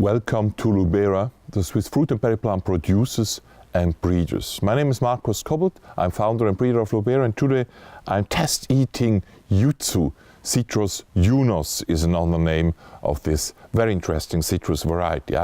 Welcome to Lubera, the Swiss fruit and berry plant producers and breeders. My name is Markus Kobbelt. I'm founder and breeder of Lubera, and today I'm test eating Yuzu. Citrus Junos is another name of this very interesting citrus variety.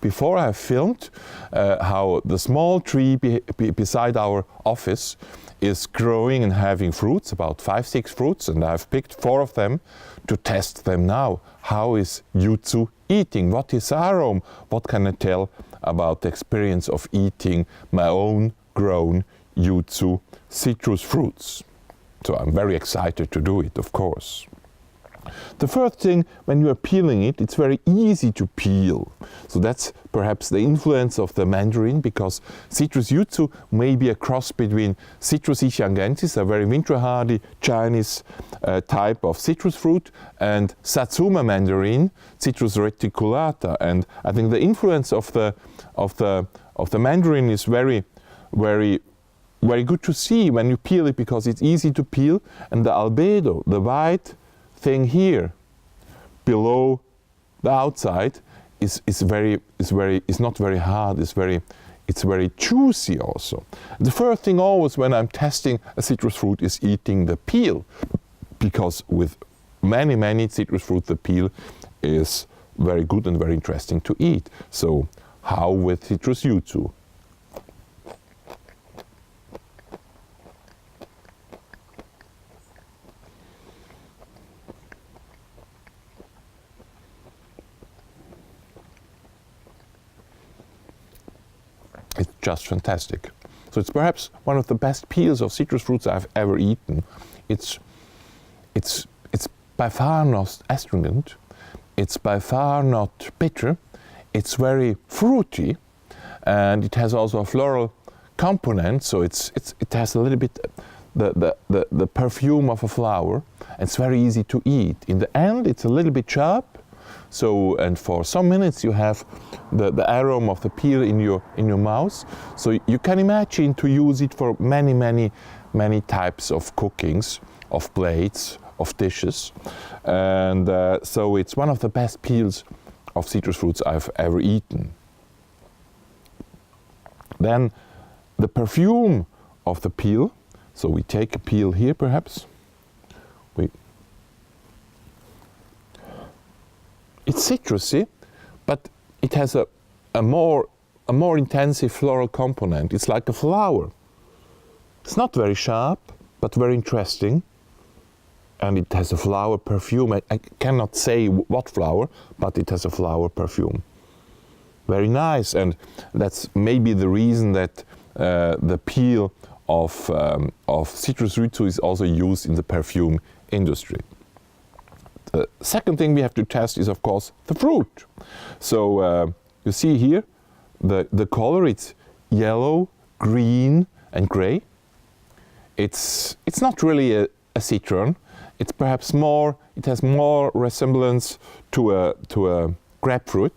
Before I've filmed how the small tree beside our office is growing and having fruits, about 5-6 fruits, and I've picked 4 of them to test them now. How is Yuzu eating? What is aroma? What can I tell about the experience of eating my own grown Yuzu citrus fruits? So I'm very excited to do it, of course. The first thing, when you are peeling it, it's very easy to peel. So that's perhaps the influence of the mandarin, because Citrus Yuzu may be a cross between Citrus ishiangensis, a very winter hardy Chinese type of citrus fruit, and Satsuma mandarin, Citrus reticulata. And I think the influence of the mandarin is very good to see when you peel it, because it's easy to peel, and the albedo, the white thing here below the outside is not very hard. It's very juicy also. The first thing always when I'm testing a citrus fruit is eating the peel, because with many citrus fruit the peel is very good and very interesting to eat. So how with Citrus Yuzu? It's just fantastic. So it's perhaps one of the best peels of citrus fruits I've ever eaten. It's by far not astringent. It's by far not bitter. It's very fruity, and it has also a floral component. So it has a little bit the perfume of a flower. It's very easy to eat. In the end, it's a little bit sharp. So, and for some minutes you have the aroma of the peel in your mouth. So you can imagine to use it for many types of cookings, of plates, of dishes. And so it's one of the best peels of citrus fruits I've ever eaten. Then the perfume of the peel. So we take a peel here perhaps. It's citrusy, but it has a more intensive floral component. It's like a flower. It's not very sharp, but very interesting. And it has a flower perfume. I cannot say what flower, but it has a flower perfume. Very nice, and that's maybe the reason that the peel of Citrus Yuzu is also used in the perfume industry. The second thing we have to test is, of course, the fruit. So you see here the color. It's yellow, green, and gray. It's not really a citron. It's perhaps more. It has more resemblance to a grapefruit,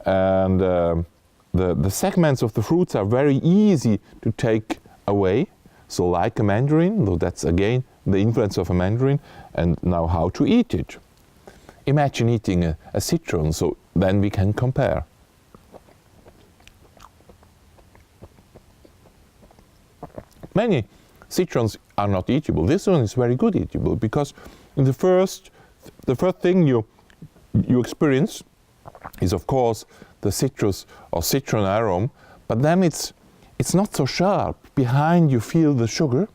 and the segments of the fruits are very easy to take away. So like a mandarin, though that's again the influence of a mandarin. And now how to eat it. Imagine eating a citron, so then we can compare. Many citrons are not eatable. This one is very good eatable, because in the first thing you experience is, of course, the citrus or citron aroma, but then it's not so sharp. Behind you feel the sugar,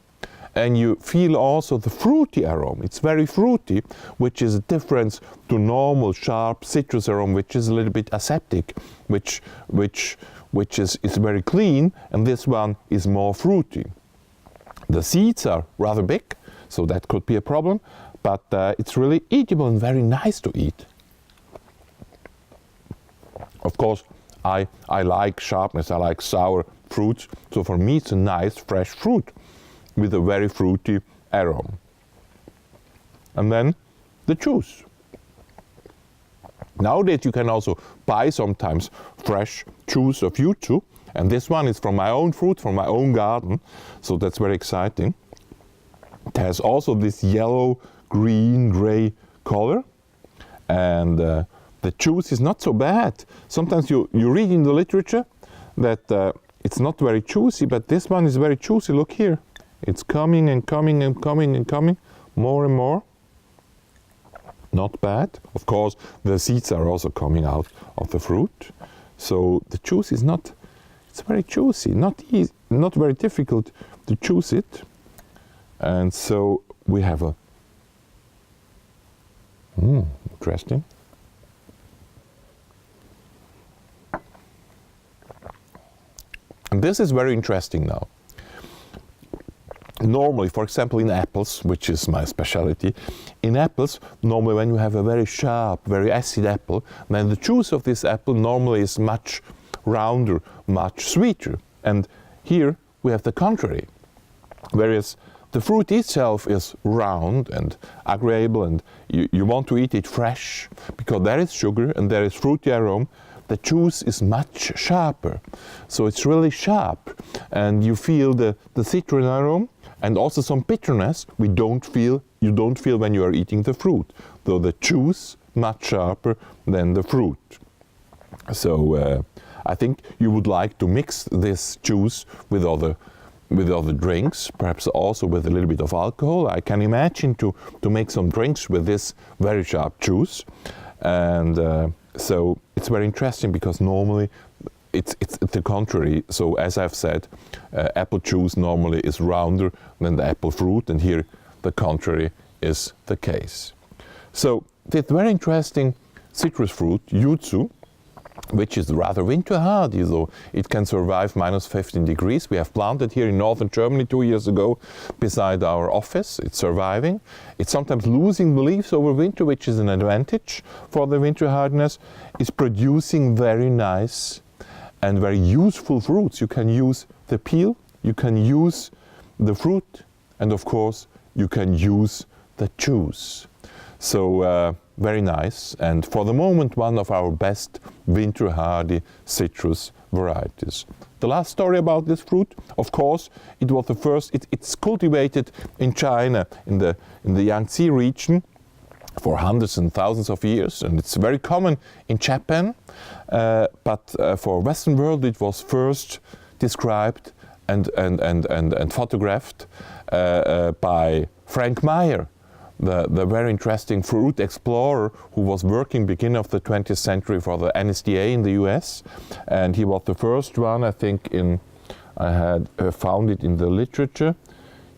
and you feel also the fruity aroma. It's very fruity, which is a difference to normal sharp citrus aroma, which is a little bit aseptic, which is very clean, and this one is more fruity. The seeds are rather big, so that could be a problem, but it's really eatable and very nice to eat. Of course, I like sharpness, I like sour fruits, so for me it's a nice fresh fruit with a very fruity aroma. And then the juice. Nowadays you can also buy sometimes fresh juice of Yuzu, and this one is from my own fruit, from my own garden, so that's very exciting. It has also this yellow, green, gray color, and the the juice is not so bad. Sometimes you read in the literature that it's not very juicy, but this one is very juicy. Look here. It's coming and coming and coming and coming, more and more. Not bad. Of course, the seeds are also coming out of the fruit. So the juice is not, it's very juicy, not easy, not very difficult to choose it. And so we have a, interesting. And this is very interesting now. Normally, for example, in apples, which is my specialty, in apples, normally when you have a very sharp, very acid apple, then the juice of this apple normally is much rounder, much sweeter. And here we have the contrary. Whereas the fruit itself is round and agreeable, and you want to eat it fresh, because there is sugar and there is fruity aroma. The juice is much sharper. So it's really sharp, and you feel the citrus aroma, and also some bitterness you don't feel when you are eating the fruit, though the juice much sharper than the fruit. So I think you would like to mix this juice with other drinks, perhaps also with a little bit of alcohol. I can imagine to make some drinks with this very sharp juice, and so it's very interesting because normally it's the contrary. So as I've said, apple juice normally is rounder than the apple fruit, and here the contrary is the case. So this very interesting citrus fruit, Yuzu, which is rather winter hardy, so it can survive -15 degrees. We have planted here in northern Germany 2 years ago beside our office. It's surviving. It's sometimes losing the leaves over winter, which is an advantage for the winter hardiness. It's producing very nice and very useful fruits. You can use the peel, you can use the fruit, and of course you can use the juice. So very nice, and for the moment one of our best winter hardy citrus varieties. The last story about this fruit, of course, it was the first, it's cultivated in China, in the Yangtze region for hundreds and thousands of years, and it's very common in Japan, but for Western world it was first described and photographed by Frank Meyer, the very interesting fruit explorer who was working beginning of the 20th century for the NSDA in the US, and he was the first one, I think, I had found it in the literature.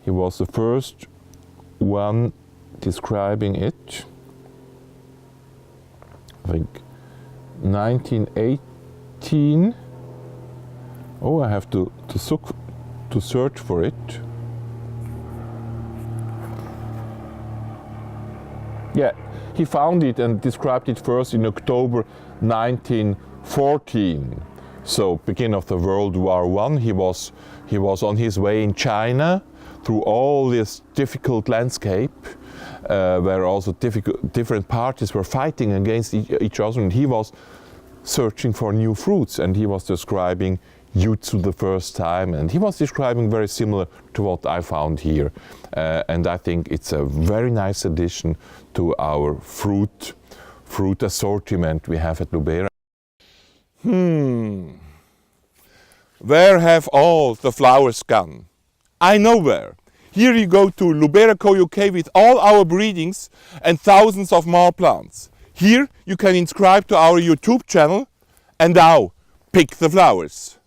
He was the first one describing it, I think 1918. Oh, I have to search for it. Yeah, he found it and described it first in October 1914. So beginning of the World War I, he was on his way in China through all this difficult landscape, where also different parties were fighting against each other, and he was searching for new fruits, and he was describing Yuzu the first time, and he was describing very similar to what I found here, and I think it's a very nice addition to our fruit assortment we have at Lubera. Where have all the flowers gone? I know where. Here you go to Lubera.co UK with all our breedings and thousands of more plants. Here you can subscribe to our YouTube channel, and now pick the flowers.